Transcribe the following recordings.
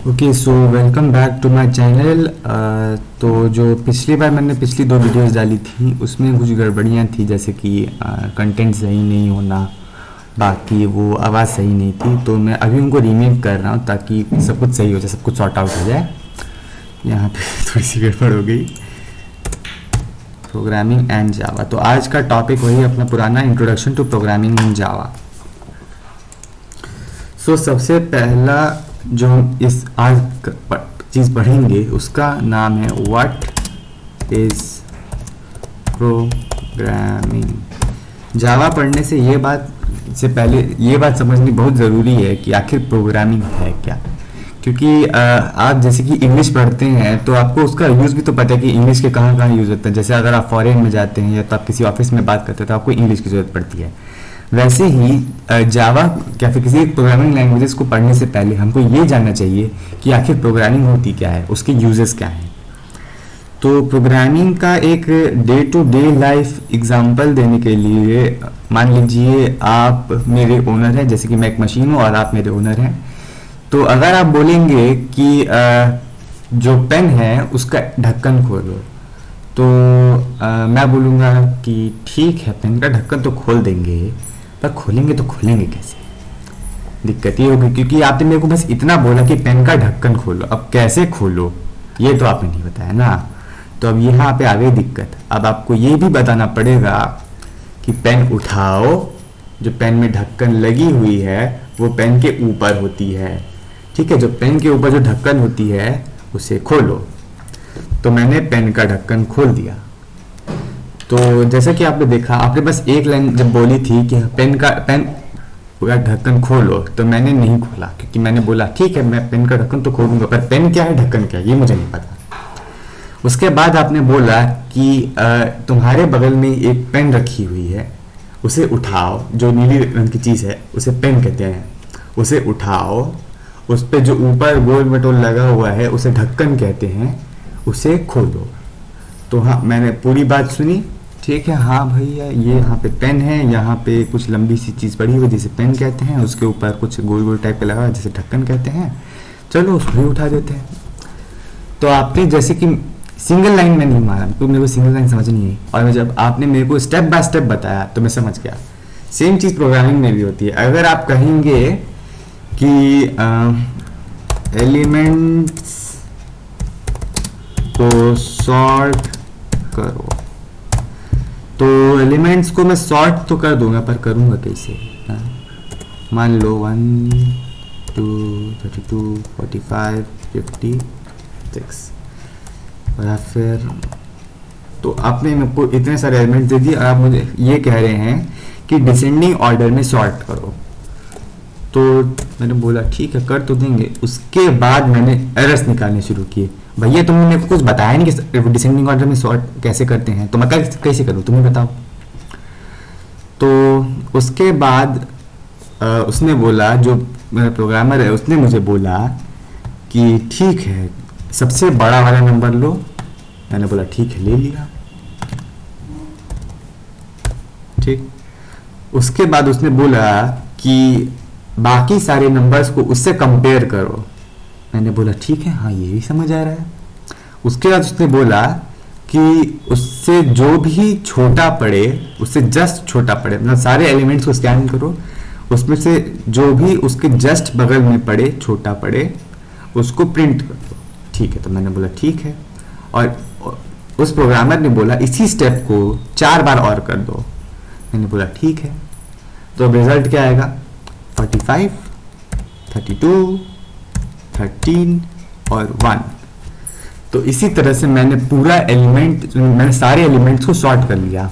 Okay so welcome back to my channel. तो जो पिछली बार मैंने पिछली दो वीडियोस डाली थी उसमें कुछ गड़बड़ियाँ थी, जैसे कि कंटेंट सही नहीं होना, बाकी वो आवाज़ सही नहीं थी। तो मैं अभी उनको रीमेक कर रहा हूँ ताकि सब कुछ सही हो जाए, सब कुछ सॉर्ट आउट हो जाए। यहाँ पे थोड़ी सी गड़बड़ हो गई। प्रोग्रामिंग एंड जावा, तो आज का टॉपिक वही अपना पुराना इंट्रोडक्शन टू प्रोग्रामिंग इन जावा। सो सबसे पहला जो हम इस आज चीज़ पढ़ेंगे उसका नाम है व्हाट इज प्रोग्रामिंग। जावा पढ़ने से पहले ये बात समझनी बहुत ज़रूरी है कि आखिर प्रोग्रामिंग है क्या। क्योंकि आप जैसे कि इंग्लिश पढ़ते हैं तो आपको उसका यूज़ भी तो पता है कि इंग्लिश के कहाँ कहाँ यूज़ होता है। जैसे अगर आप फॉरेन में जाते हैं या तो आप किसी ऑफिस में बात करते हैं तो आपको इंग्लिश की ज़रूरत पड़ती है। वैसे ही जावा या फिर किसी प्रोग्रामिंग लैंग्वेजेस को पढ़ने से पहले हमको ये जानना चाहिए कि आखिर प्रोग्रामिंग होती क्या है, उसके यूजेस क्या हैं। तो प्रोग्रामिंग का एक day to day life example देने के लिए मान लीजिए आप मेरे ओनर हैं, जैसे कि मैं एक मशीन हूँ और आप मेरे ओनर हैं। तो अगर आप बोलेंगे कि जो पेन है उसका ढक्कन खोलो, तो मैं बोलूँगा कि ठीक है पेन का ढक्कन तो खोल देंगे, पर खोलेंगे तो खोलेंगे कैसे। दिक्कत ये होगी क्योंकि आपने मेरे को बस इतना बोला कि पेन का ढक्कन खोलो, अब कैसे खोलो ये तो आपने नहीं बताया ना। तो अब यहाँ पे आ गई दिक्कत। अब आपको ये भी बताना पड़ेगा कि पेन उठाओ, जो पेन में ढक्कन लगी हुई है वो पेन के ऊपर होती है, ठीक है। जो पेन के ऊपर जो ढक्कन होती है उसे खोलो। तो मैंने पेन का ढक्कन खोल दिया। तो जैसा कि आपने देखा, आपने बस एक लाइन जब बोली थी कि पेन का ढक्कन खोलो, तो मैंने नहीं खोला क्योंकि मैंने बोला ठीक है मैं पेन का ढक्कन तो खोलूंगा, पर पेन क्या है ढक्कन क्या है ये मुझे नहीं पता। उसके बाद आपने बोला कि तुम्हारे बगल में एक पेन रखी हुई है, उसे उठाओ, जो नीली रंग की चीज़ है उसे पेन कहते हैं, उसे उठाओ, उस पर जो ऊपर गोल मटोल लगा हुआ है उसे ढक्कन कहते हैं, उसे खोलो। तो हाँ मैंने पूरी बात सुनी, ठीक है, हाँ भैया ये यहाँ पे पेन है, यहाँ पे कुछ लंबी सी चीज़ पड़ी हुई जिसे पेन कहते हैं, उसके ऊपर कुछ गोल गोल टाइप का लगा जिसे ढक्कन कहते हैं, चलो उसको भी उठा देते हैं। तो आपने जैसे कि सिंगल लाइन में नहीं मारा क्योंकि मेरे को सिंगल लाइन समझ नहीं आई, और जब आपने मेरे को स्टेप बाय स्टेप बताया तो मैं समझ गया। सेम चीज़ प्रोग्रामिंग में भी होती है। अगर आप कहेंगे कि एलिमेंट्स को सॉर्ट करो, तो एलिमेंट्स को मैं सॉर्ट तो कर दूंगा, पर करूंगा कैसे। मान लो 1 2 32 45 56 और फिर तो आपने मेरे को इतने सारे एलिमेंट्स दे दिए, आप मुझे ये कह रहे हैं कि डिसेंडिंग ऑर्डर में सॉर्ट करो। तो मैंने बोला ठीक है कर तो देंगे। उसके बाद मैंने एरर्स निकालने शुरू किए। भैया तुमने मेरे को कुछ बताया नहीं कि डिसेंडिंग ऑर्डर में सॉर्ट कैसे करते हैं, तो मैं कैसे करूँ तुम्हें बताओ। तो उसके बाद उसने बोला, जो मेरा प्रोग्रामर है उसने मुझे बोला कि ठीक है सबसे बड़ा वाला नंबर लो। मैंने बोला ठीक है ले लिया, ठीक। उसके बाद उसने बोला कि बाकी सारे नंबर्स को उससे कंपेयर करो। मैंने बोला ठीक है हाँ ये भी समझ आ रहा है। उसके बाद उसने बोला कि उससे जो भी छोटा पड़े, उससे जस्ट छोटा पड़े, मतलब सारे एलिमेंट्स को स्कैन करो, उसमें से जो भी उसके जस्ट बगल में पड़े छोटा पड़े उसको प्रिंट कर दो। ठीक है, तो मैंने बोला ठीक है। और उस प्रोग्रामर ने बोला इसी स्टेप को 4 बार और कर दो। मैंने बोला ठीक है। तो अब रिजल्ट क्या आएगा, 45 32 13 और 1। तो इसी तरह से मैंने मैंने सारे एलिमेंट्स को सॉर्ट कर लिया।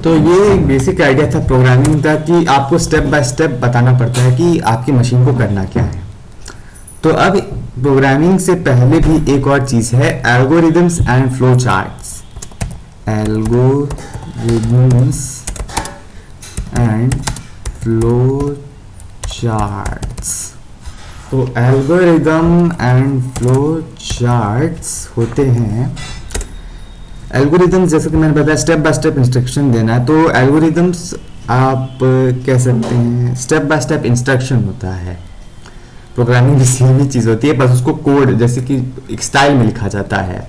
तो ये एक बेसिक आइडिया था प्रोग्रामिंग का कि आपको स्टेप बाय स्टेप बताना पड़ता है कि आपकी मशीन को करना क्या है। तो अब प्रोग्रामिंग से पहले भी एक और चीज है, algorithms and flow charts. Algorithms and flow charts. तो एल्गोरिदम एंड फ्लो चार्ट्स होते हैं, एल्गोरिदम्स जैसे कि मैंने बताया स्टेप बाय स्टेप इंस्ट्रक्शन देना है। तो एल्गोरिदम्स आप कह सकते हैं स्टेप बाय स्टेप इंस्ट्रक्शन होता है। प्रोग्रामिंग भी सेम ही चीज़ होती है, बस उसको कोड जैसे कि एक स्टाइल में लिखा जाता है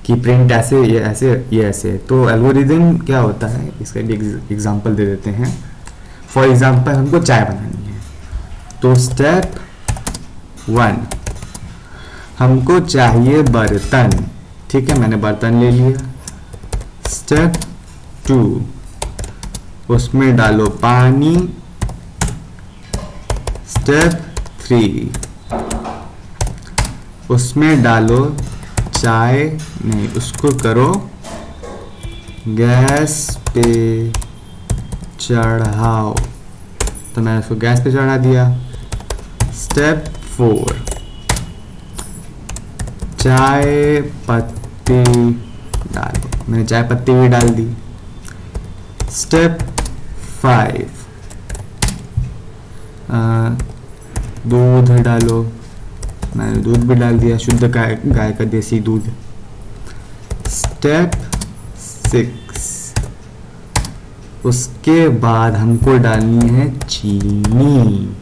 कि प्रिंट ऐसे, ये ऐसे, ये ऐसे। तो एल्गोरिदम क्या होता है, इसका भी एग्जांपल दे देते हैं। फॉर एग्जांपल हमको चाय बनानी है, तो स्टेप 1 हमको चाहिए बर्तन, ठीक है, मैंने बर्तन ले लिया। स्टेप 2 उसमें डालो पानी। स्टेप 3 उसमें डालो चाय, नहीं उसको करो गैस पे चढ़ाओ, तो मैंने उसको गैस पे चढ़ा दिया। स्टेप 4 चाय पत्ती डालो, मैंने चाय पत्ती भी डाल दी। स्टेप 5 दूध डालो, मैंने दूध भी डाल दिया, शुद्ध गाय का देसी दूध। स्टेप 6 उसके बाद हमको डालनी है चीनी।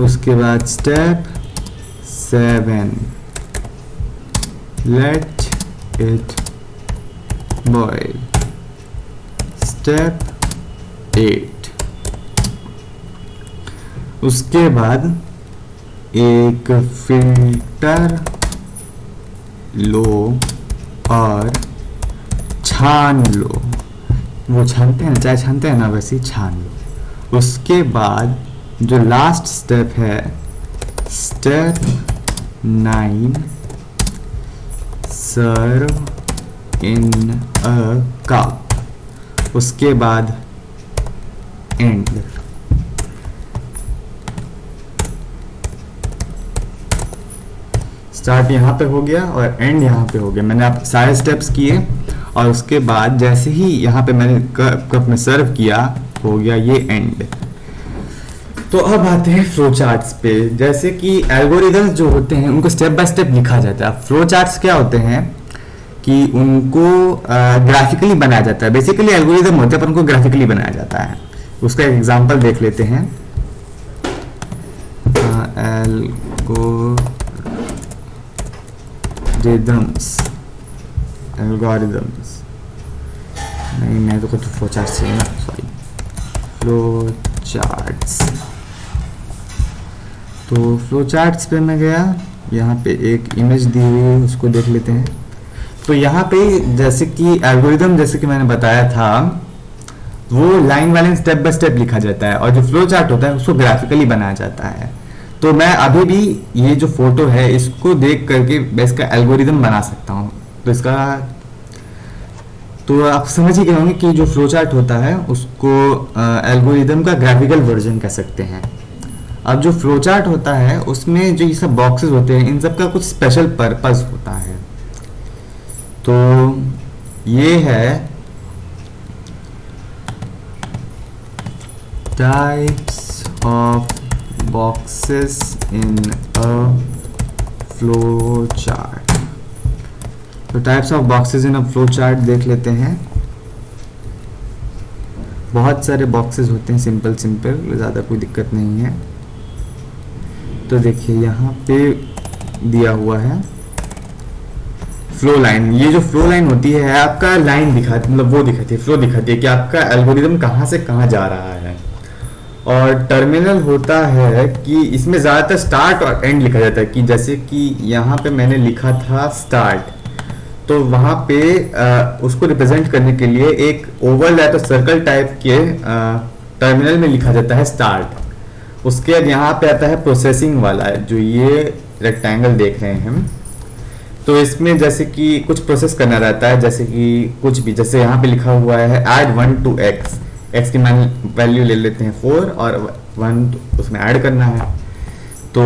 उसके बाद step 7 let it boil. Step 8 उसके बाद एक फिल्टर लो और छान लो, वो छानते हैं ना, चाय छानते हैं ना, वैसे ही छान लो। उसके बाद जो लास्ट स्टेप है, step 9 serve in a cup. उसके बाद एंड। स्टार्ट यहाँ पे हो गया और एंड यहाँ पे हो गया। मैंने आप सारे स्टेप्स किए और उसके बाद जैसे ही यहाँ पे मैंने कप में सर्व किया, हो गया ये एंड। तो अब आते हैं फ्लो चार्ट्स पे। जैसे कि एल्गोरिदम्स जो होते हैं उनको स्टेप बाय स्टेप लिखा जाता है। फ्लो चार्ट्स क्या होते हैं कि उनको ग्राफिकली बनाया जाता है। बेसिकली एल्गोरिदम होते हैं पर उनको ग्राफिकली बनाया जाता है। उसका एक एग्जांपल देख लेते हैं। एल्गोरिदम्स नहीं, मैं तो कुछ फ्लो चार्ट्स चाहिए ना, सॉरी, फ्लो चार्ट्स। तो फ्लो चार्ट्स पे मैं गया, यहाँ पे एक इमेज दी हुई है, उसको देख लेते हैं। तो यहाँ पे जैसे कि एल्गोरिदम, जैसे कि मैंने बताया था, वो लाइन वाले स्टेप बाय स्टेप लिखा जाता है और जो फ्लो चार्ट होता है उसको ग्राफिकली बनाया जाता है। तो मैं अभी भी ये जो फोटो है इसको देख करके मैं इसका एल्गोरिदम बना सकता हूँ। तो इसका तो आप समझ ही गए होंगे कि जो फ्लो चार्ट होता है उसको एल्गोरिदम का ग्राफिकल वर्जन कह सकते हैं। अब जो फ्लो चार्ट होता है उसमें जो ये सब बॉक्सेस होते हैं, इन सब का कुछ स्पेशल पर्पस होता है। तो ये है types of boxes in a flow chart. तो types of boxes in a flow chart देख लेते हैं। बहुत सारे बॉक्सेस होते हैं, सिंपल सिंपल, ज़्यादा कोई दिक्कत नहीं है। तो देखिए यहाँ पे दिया हुआ है फ्लो लाइन। ये जो फ्लो लाइन होती है आपका लाइन दिखाती, मतलब वो दिखाती है, फ्लो दिखाती है कि आपका एल्गोरिदम कहाँ से कहाँ जा रहा है। और टर्मिनल होता है कि इसमें ज़्यादातर स्टार्ट और एंड लिखा जाता है। कि जैसे कि यहाँ पे मैंने लिखा था स्टार्ट, तो वहाँ पे उसको रिप्रेजेंट करने के लिए एक ओवल या तो सर्कल टाइप के टर्मिनल में लिखा जाता है स्टार्ट। उसके बाद यहाँ पे आता है प्रोसेसिंग वाला, जो ये रेक्टेंगल देख रहे हैं हम। तो इसमें जैसे कि कुछ प्रोसेस करना रहता है, जैसे कि कुछ भी, जैसे यहाँ पे लिखा हुआ है ऐड 1 to x, x की वैल्यू ले लेते हैं 4 और 1 उसमें ऐड करना है। तो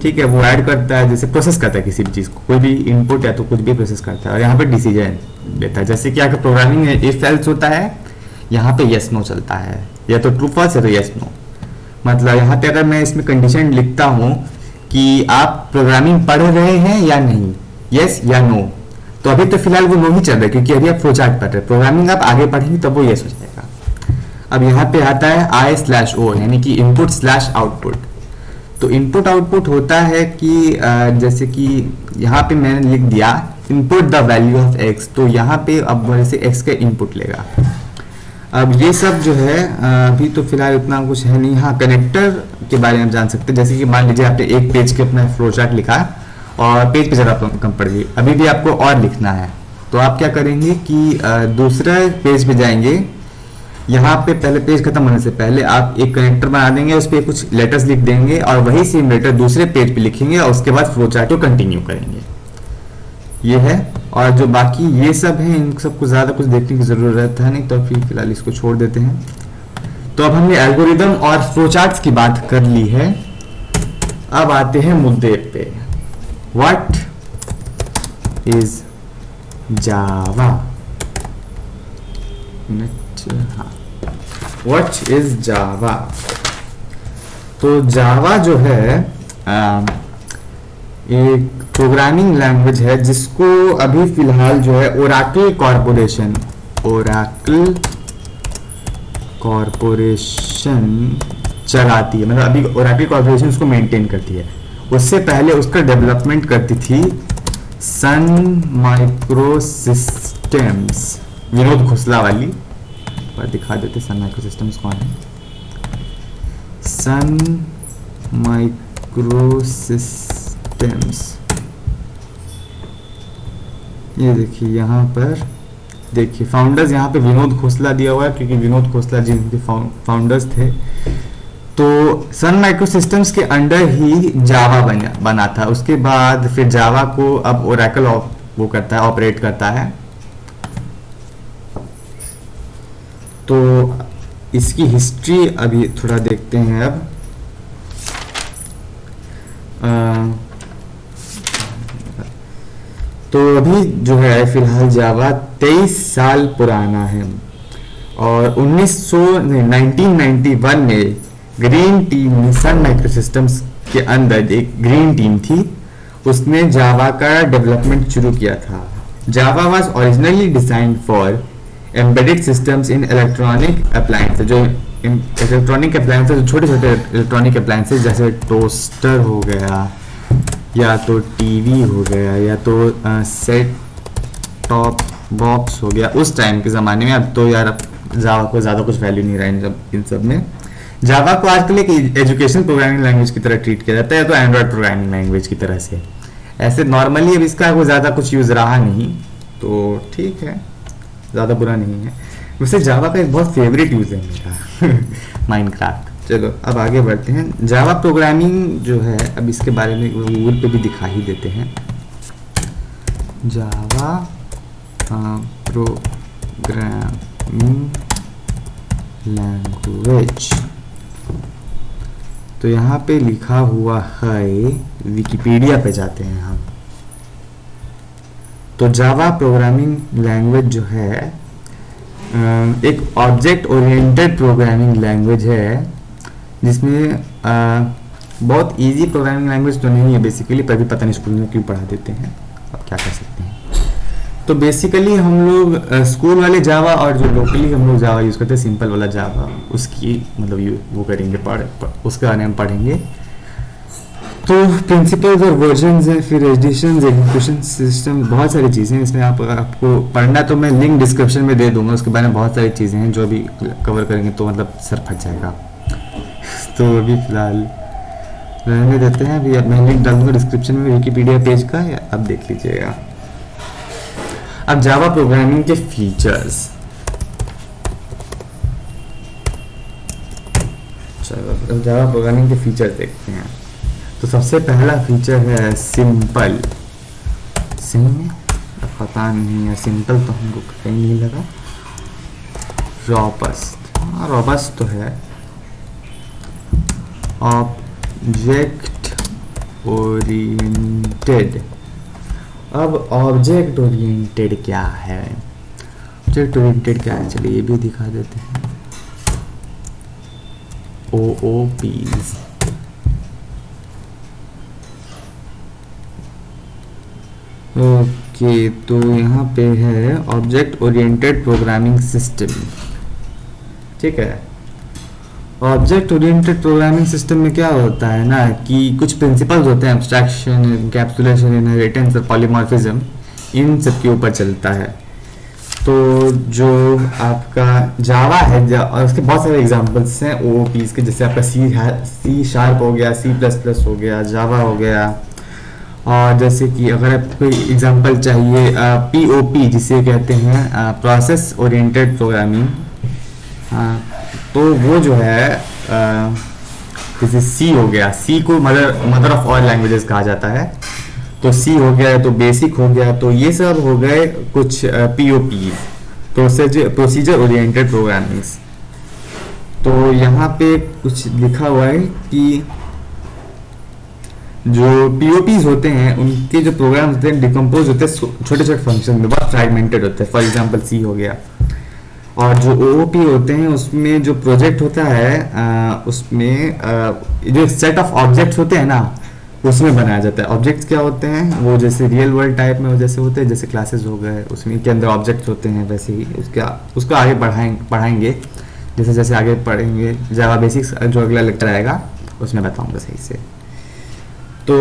ठीक है, वो ऐड करता है, जैसे प्रोसेस करता है किसी भी चीज़ को, कोई भी इनपुट या तो कुछ भी प्रोसेस करता है। और यहाँ पे डिसीजन देता है, जैसे कि अगर प्रोग्रामिंग में इफ एल्स होता है, यहाँ पे यस नो चलता है, या तो ट्रू फॉल्स है तो यस नो। मतलब यहाँ पे अगर मैं इसमें कंडीशन लिखता हूँ कि आप प्रोग्रामिंग पढ़ रहे हैं या नहीं, यस या नो, तो अभी तो फिलहाल वो नो ही चल रहा है, क्योंकि अभी आप फ्लो चार्ट पढ़ रहे हैं। प्रोग्रामिंग आप आगे पढ़ेंगे तब वो यस हो जाएगा। अब यहाँ पे आता है I/O, यानी कि इनपुट/आउटपुट। तो इनपुट आउटपुट होता है कि जैसे कि यहाँ पे मैंने लिख दिया input the value of x, तो यहाँ पे अब जैसे x का इनपुट लेगा। अब ये सब जो है अभी तो फिलहाल इतना कुछ है नहीं। हाँ, कनेक्टर के बारे में आप जान सकते हैं। जैसे कि मान लीजिए आपने एक पेज के अपना फ्लो चार्ट लिखा और पेज पे ज़रा कम पड़ गई, अभी भी आपको और लिखना है, तो आप क्या करेंगे कि दूसरा पेज पे जाएंगे। यहाँ पे पहले पेज खत्म होने से पहले आप एक कनेक्टर बना देंगे, उस पर कुछ लेटर्स लिख देंगे और वही सेम लेटर दूसरे पेज पे लिखेंगे और उसके बाद फ्लो चार्ट को कंटिन्यू करेंगे। ये है। और जो बाकी ये सब है, इन सबको ज़्यादा कुछ देखने की ज़रूरत है नहीं, तो फिर फिलहाल इसको छोड़ देते हैं। तो अब हमने एल्गोरिदम और फ्लो चार्ट्स की बात कर ली है। अब आते हैं मुद्दे पे। What is Java? हाँ, व्हाट इज जावा? तो जावा जो है एक प्रोग्रामिंग लैंग्वेज है जिसको अभी फिलहाल जो है ओरेकल कॉरपोरेशन चलाती है। मतलब अभी ओरेकल कॉरपोरेशन उसको मेंटेन करती है। उससे पहले उसका डेवलपमेंट करती थी Sun micro systems, Vinod Khosla वाली। पर दिखा देते सन माइक्रो सिस्टम्स कौन है। सन माइक्रो सिस्टम्स, ये देखिए यहाँ पर देखिए फाउंडर्स, यहाँ पे विनोद खोसला दिया हुआ है क्योंकि विनोद खोसला जी उनके फाउंडर्स थे। तो सन माइक्रो सिस्टम्स के अंडर ही जावा बना था। उसके बाद फिर जावा को अब ओरेकल वो करता है, ऑपरेट करता है। तो इसकी हिस्ट्री अभी थोड़ा देखते हैं। अब तो अभी जो है फिलहाल जावा 23 साल पुराना है और 1991 में green team, Sun micro systems के अंदर एक ग्रीन टीम थी, उसने जावा का डेवलपमेंट शुरू किया था। Java was originally designed for embedded systems in electronic appliances. जो इलेक्ट्रॉनिक अप्लायंसेस, छोटे छोटे इलेक्ट्रॉनिक अप्लायंसेस जैसे टोस्टर हो गया, या तो टीवी हो गया, या तो सेट टॉप बॉक्स हो गया उस टाइम के ज़माने में। अब तो यार जावा को ज़्यादा कुछ वैल्यू नहीं रहा इन सब में। जावा को आजकल एक एजुकेशन प्रोग्रामिंग लैंग्वेज की तरह ट्रीट किया जाता है, तो एंड्रॉयड प्रोग्रामिंग लैंग्वेज की तरह से। ऐसे नॉर्मली अब इसका कोई ज़्यादा कुछ यूज़ रहा नहीं, तो ठीक है, ज़्यादा बुरा नहीं है। वैसे जावा का एक बहुत फेवरेट यूज़ है मेरा माइनक्राफ्ट। चलो अब आगे बढ़ते हैं। जावा प्रोग्रामिंग जो है, अब इसके बारे में गूगल पे भी दिखा ही देते हैं। जावा प्रोग्रामिंग लैंग्वेज, तो यहाँ पे लिखा हुआ है, विकिपीडिया पे जाते हैं हम। तो जावा प्रोग्रामिंग लैंग्वेज जो है एक ऑब्जेक्ट ओरिएंटेड प्रोग्रामिंग लैंग्वेज है, जिसमें बहुत इजी प्रोग्रामिंग लैंग्वेज तो नहीं है बेसिकली, पर भी पता नहीं स्कूल में क्यों पढ़ा देते हैं, अब क्या कर सकते हैं। तो बेसिकली हम लोग स्कूल वाले जावा और जो लोकली हम लोग जावा यूज़ करते हैं, सिंपल वाला जावा, उसकी मतलब वो करेंगे, उसके बारे में पढ़ेंगे। तो प्रिंसिपल्स और वर्जन्स हैं, फिर एडिशंस, एग्जीक्यूशन सिस्टम, बहुत सारी चीज़ें हैं इसमें। आपको पढ़ना तो मैं लिंक डिस्क्रिप्शन में दे दूंगा, उसके बारे में बहुत सारी चीज़ें हैं जो अभी कवर करेंगे तो मतलब सर फट जाएगा। तो अभी फिलहाल रहने देते हैं। अभी अब मैं लिंक डाल दूंगा डिस्क्रिप्शन में विकिपीडिया पेज का, अब देख लीजिएगा। अब जावा प्रोग्रामिंग के फीचर्स, चलो अब जावा प्रोग्रामिंग के फीचर्स देखते हैं। तो सबसे पहला फीचर है सिंपल। पता नहीं है, सिंपल तो हमको कहीं नहीं लगा। रॉबस्ट, हाँ रॉबस्ट तो है। ऑब्जेक्ट ओरिएंटेड, अब ऑब्जेक्ट ओरिएंटेड क्या है? ऑब्जेक्ट ओरिएंटेड क्या है, चलिए ये भी दिखा देते हैं। OOPs, ओके, तो यहाँ पे है ऑब्जेक्ट ओरिएंटेड प्रोग्रामिंग सिस्टम। ठीक है, ऑब्जेक्ट ओरिएंटेड प्रोग्रामिंग सिस्टम में क्या होता है ना कि कुछ प्रिंसिपल्स होते हैं, एब्स्ट्रैक्शन, एनकैप्सुलेशन, इनहेरिटेंस और पॉलीमॉर्फिज्म, इन सब के ऊपर चलता है। तो जो आपका जावा है और उसके बहुत सारे एग्जांपल्स हैं ओओपीज के, जैसे आपका सी शार्प हो गया, सी प्लस प्लस हो गया, जावा हो गया। और जैसे कि अगर आपको कोई एग्जांपल चाहिए, पीओपी जिसे कहते हैं प्रोसेस ओरिएंटेड प्रोग्रामिंग, तो वो जो है जैसे सी हो गया, सी को मदर ऑफ ऑल लैंग्वेजेस कहा जाता है। तो सी हो गया, तो बेसिक हो गया, तो ये सब हो गए कुछ पीओपी, प्रोसीजर ओरिएंटेड प्रोग्रामिंग। तो यहाँ पे कुछ लिखा हुआ है कि जो पीओपीज होते हैं उनके जो प्रोग्राम होते हैं डिकम्पोज होते हैं छोटे छोटे फंक्शन में, बहुत फ्रैगमेंटेड होते हैं। फॉर एग्जांपल सी हो गया। और जो ओओपी होते हैं उसमें जो प्रोजेक्ट होता है उसमें जो सेट ऑफ ऑब्जेक्ट्स होते हैं ना, उसमें बनाया जाता है। ऑब्जेक्ट्स क्या होते हैं, वो जैसे रियल वर्ल्ड टाइप में जैसे होते हैं, जैसे क्लासेस हो गए उसमें के अंदर ऑब्जेक्ट्स होते हैं, वैसे ही उसको आगे पढ़ाएंगे जैसे जैसे आगे पढ़ेंगे। जावा बेसिक्स जो अगला लेक्चर आएगा उसमें बताऊंगा सही से। तो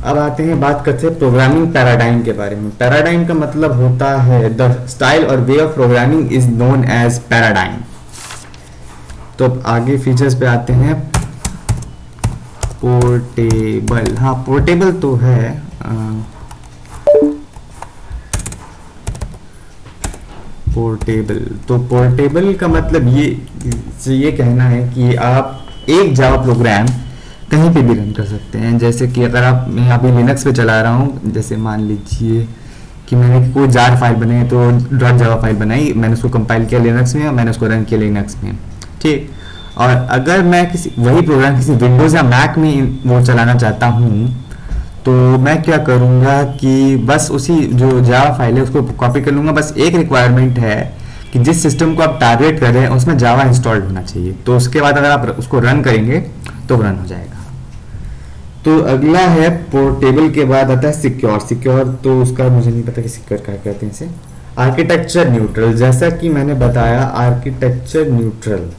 अब आते हैं, बात करते हैं प्रोग्रामिंग पैराडाइम के बारे में। पैराडाइम का मतलब होता है द स्टाइल और way of programming is known as paradigm. तो अब आगे फीचर्स पे आते हैं। पोर्टेबल, हाँ पोर्टेबल तो है, पोर्टेबल। तो पोर्टेबल का मतलब ये कहना है कि आप एक जावा प्रोग्राम कहीं पे भी रन कर सकते हैं। जैसे कि अगर मैं अभी लिनक्स पे चला रहा हूँ, जैसे मान लीजिए कि मैंने कोई जार फाइल बनाई, तो डॉट जावा फाइल बनाई, मैंने उसको कंपाइल किया लिनक्स में और मैंने उसको रन किया लिनक्स में। ठीक, और अगर मैं वही प्रोग्राम किसी विंडोज या मैक में वो चलाना चाहता हूँ, तो मैं क्या करूँगा कि बस उसी जो जावा फाइल है उसको कॉपी कर लूँगा। बस एक रिक्वायरमेंट है कि जिस सिस्टम को आप टारगेट कर रहे हैं उसमें जावा इंस्टॉल्ड होना चाहिए। तो उसके बाद अगर आप उसको रन करेंगे तो रन हो जाएगा। तो अगला है पोर्टेबल के बाद आता है सिक्योर। सिक्योर तो उसका मुझे नहीं पता कि सिक्योर क्या कहते हैं इसे। आर्किटेक्चर न्यूट्रल, जैसा कि मैंने बताया आर्किटेक्चर न्यूट्रल।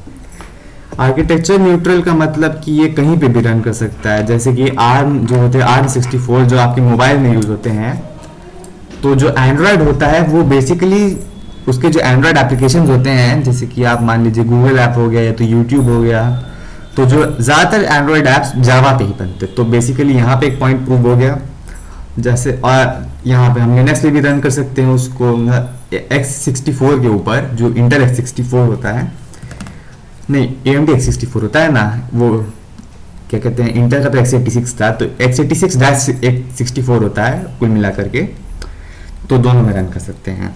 आर्किटेक्चर न्यूट्रल का मतलब कि ये कहीं पे भी रन कर सकता है। जैसे कि आर्म जो होते हैं, ARM64 जो आपके मोबाइल में यूज होते हैं, तो जो एंड्रॉयड होता है वो बेसिकली उसके जो एंड्रॉयड एप्लीकेशन होते हैं, जैसे कि आप मान लीजिए गूगल ऐप हो गया या तो यूट्यूब हो गया, तो जो ज़्यादातर एंड्रॉयड ऐप्स जावा पे ही बनते। तो बेसिकली यहाँ पे एक पॉइंट प्रूव हो गया। जैसे और यहाँ पे हम लिनक्स पे भी रन कर सकते हैं उसको x64 के ऊपर, जो इंटेल x64 होता है, नहीं AMD x64 होता है ना, वो क्या कहते हैं, इंटेल का तो x86 था, तो x86-64 होता है कुल मिला करके। तो दोनों में रन कर सकते हैं।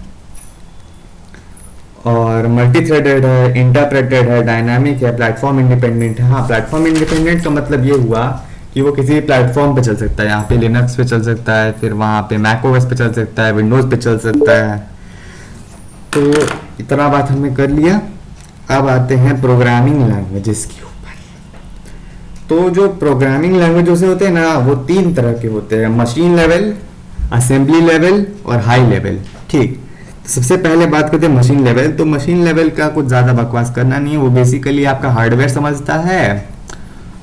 और मल्टी थ्रेडेड है, इंटरप्रेटेड है, डायनामिक है, प्लेटफॉर्म इंडिपेंडेंट है। हाँ, प्लेटफॉर्म इंडिपेंडेंट का मतलब ये हुआ कि वो किसी भी प्लेटफॉर्म पे चल सकता है। यहाँ पे लिनक्स पे चल सकता है, फिर वहाँ पे मैकओएस पे चल सकता है, विंडोज पे चल सकता है। तो इतना बात हमने कर लिया। अब आते हैं प्रोग्रामिंग लैंग्वेजेस के ऊपर। तो जो प्रोग्रामिंग लैंग्वेजेस होते हैं ना, वो 3 तरह के होते हैं, मशीन लेवल, असेंबली लेवल और हाई लेवल। ठीक, सबसे पहले बात करते हैं मशीन लेवल। तो मशीन लेवल का कुछ ज़्यादा बकवास करना नहीं है, वो बेसिकली आपका हार्डवेयर समझता है।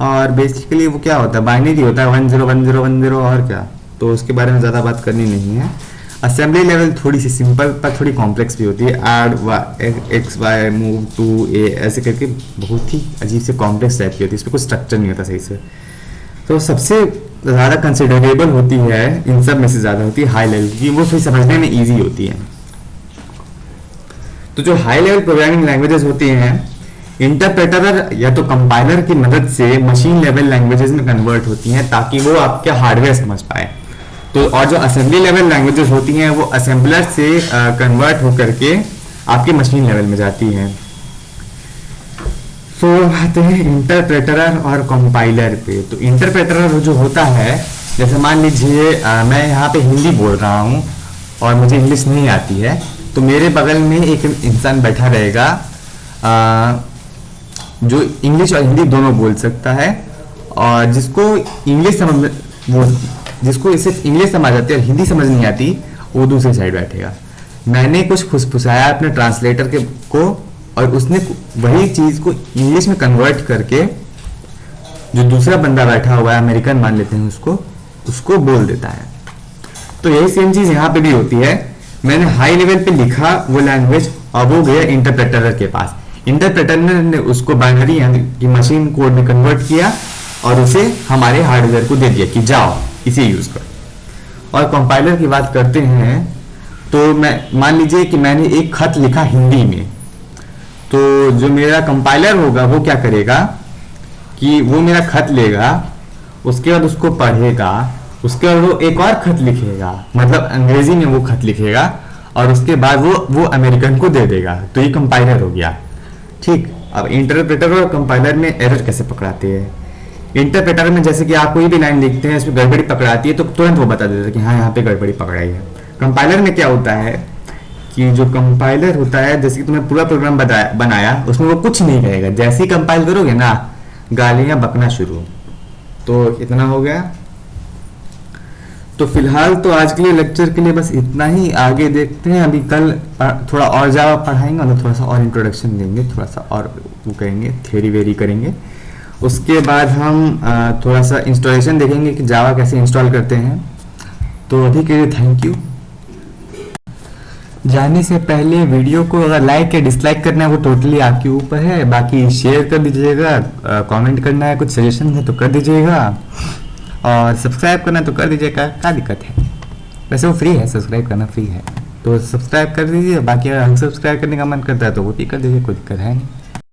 और बेसिकली वो क्या होता है, बाइनरी होता है 101010 और क्या, तो उसके बारे में ज़्यादा बात करनी नहीं है। असेंबली लेवल थोड़ी सी सिंपल पर थोड़ी कॉम्प्लेक्स भी होती है। Add X Y move to A ऐसे करके बहुत ही अजीब से कॉम्प्लेक्स टाइप की होती है, इसमें कुछ स्ट्रक्चर नहीं होता सही से। तो सबसे ज़्यादा कंसिडरेबल होती है, इन सब में से ज़्यादा होती है हाई लेवल की, वो थोड़ी समझने में ईजी होती है। तो जो हाई लेवल प्रोग्रामिंग लैंग्वेजेस होती हैं, इंटरप्रेटर या तो कंपाइलर की मदद से मशीन लेवल लैंग्वेजेस में कन्वर्ट होती हैं ताकि वो आपके हार्डवेयर समझ पाए। तो और जो असेंबली लेवल लैंग्वेजेस होती हैं वो असेंबलर से कन्वर्ट होकर के आपके मशीन लेवल में जाती हैं। तो आते हैं इंटरप्रेटर और कंपाइलर पे। तो इंटरप्रेटर जो होता है, जैसे मान लीजिए मैं यहाँ पे हिंदी बोल रहा हूँ और मुझे इंग्लिश नहीं आती है, तो मेरे बगल में एक इंसान बैठा रहेगा जो इंग्लिश और हिंदी दोनों बोल सकता है, और जिसको इंग्लिश समझ वो जिसको इसे इंग्लिश समझ आती है और हिंदी समझ नहीं आती, वो दूसरी साइड बैठेगा। मैंने कुछ फुसफुसाया अपने ट्रांसलेटर के को, और उसने वही चीज को इंग्लिश में कन्वर्ट करके जो दूसरा बंदा बैठा हुआ है, अमेरिकन मान लेते हैं उसको, उसको बोल देता है। तो यही सेम चीज यहाँ पे भी होती है। मैंने हाई लेवल पे लिखा वो लैंग्वेज, और वो गया इंटरप्रेटर के पास। इंटरप्रेटर ने उसको बाइनरी यानी कि मशीन कोड में कन्वर्ट किया और उसे हमारे हार्डवेयर को दे दिया कि जाओ इसे यूज करो। और कंपाइलर की बात करते हैं तो मैं मान लीजिए कि मैंने एक खत लिखा हिंदी में, तो जो मेरा कंपाइलर होगा वो क्या करेगा कि वो मेरा खत लेगा, उसके बाद उसको पढ़ेगा, उसके बाद वो एक और खत लिखेगा, मतलब अंग्रेजी में वो खत लिखेगा, और उसके बाद वो अमेरिकन को दे देगा। तो ये कंपाइलर हो गया। ठीक, अब इंटरप्रेटर और कंपाइलर में एरर कैसे पकड़ाते हैं? इंटरप्रेटर में जैसे कि आप कोई भी लाइन लिखते हैं, इसमें गड़बड़ी पकड़ाती है तो तुरंत वो बता देता है कि हाँ यहाँ पे गड़बड़ी पकड़ाई है। कंपाइलर में क्या होता है कि जो कंपाइलर होता है, जैसे कि तुमने पूरा प्रोग्राम बनाया, उसमें वो कुछ नहीं कहेगा, जैसे ही कंपाइल करोगे ना गालियां बकना शुरू। तो इतना हो गया। तो फिलहाल तो आज के लिए लेक्चर के लिए बस इतना ही। आगे देखते हैं, अभी कल थोड़ा और जावा पढ़ाएंगे और थोड़ा सा और इंट्रोडक्शन देंगे, थोड़ा सा और वो करेंगे, थ्योरी वेरी करेंगे। उसके बाद हम थोड़ा सा इंस्टॉलेशन देखेंगे कि जावा कैसे इंस्टॉल करते हैं। तो अभी के लिए थैंक यू। जाने से पहले वीडियो को अगर लाइक या डिसलाइक करना है वो टोटली आपके ऊपर है, बाकी शेयर कर दीजिएगा, कमेंट करना है, कुछ सजेशन है तो कर दीजिएगा, और सब्सक्राइब करना है तो कर दीजिएगा। क्या दिक्कत है? वैसे वो फ्री है, सब्सक्राइब करना फ्री है, तो सब्सक्राइब कर दीजिए। बाकी अगर अनसब्सक्राइब करने का मन करता है तो वो भी कर दीजिए, कोई दिक्कत है नहीं।